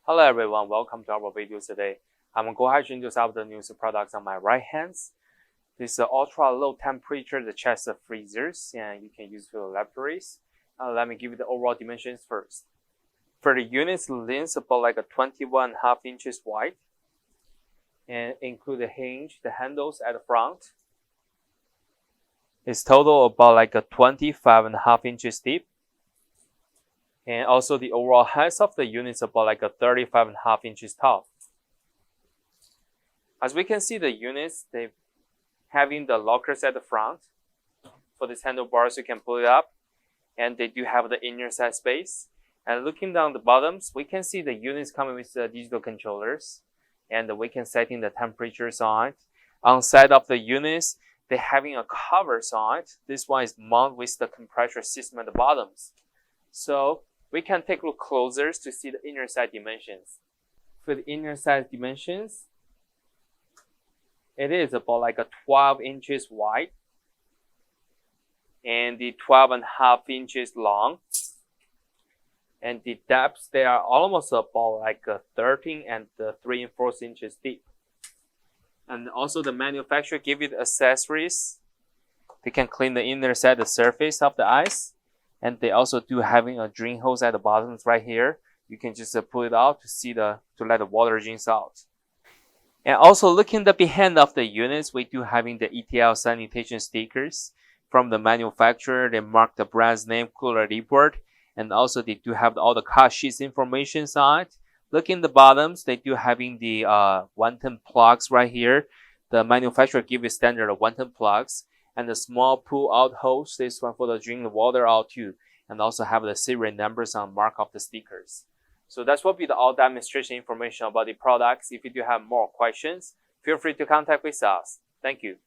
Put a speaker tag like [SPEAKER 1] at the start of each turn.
[SPEAKER 1] Hello everyone, welcome to our video today. I'm going to introduce the new products on my right hand. This is ultra low temperature the chest freezers, and you can use for the laboratories. Let me give you the overall dimensions first. For the unit's length about like a 21.5 inches wide, and include the hinge, the handles at the front. It's total about like a 25.5 inches deep. And also the overall height of the unit is about like a 35.5 inches tall. As we can see, the units, they having the lockers at the front. For these handlebars, you can pull it up, and they do have the inner side space. And looking down the bottoms, we can see the units coming with the digital controllers, and we can set in the temperatures on it. On side of the units, they having a covers on it. This one is mounted with the compressor system at the bottoms. So we can take a look closer to see the inner side dimensions. For the inner side dimensions, it is about like a 12 inches wide and the 12.5 inches long. And the depths, they are almost about like a 13 and 3/4 inches deep. And also the manufacturer give you the accessories. They can clean the inner side, the surface of the ice. And they also do having a drain hose at the bottom right here. You can just pull it out to let the water drains out. And also looking the behind of the units, we do having the ETL sanitation stickers from the manufacturer. They mark the brand's name, cooler report, and also they do have all the cut sheets information on it. Looking the bottoms, they do having the 110 plugs right here. The manufacturer give you standard of 110 plugs. And the small pull out hose, this one for the drain the water out too, and also have the serial numbers on mark of the stickers. So that's what be the all demonstration information about the products. If you do have more questions, feel free to contact with us. Thank you.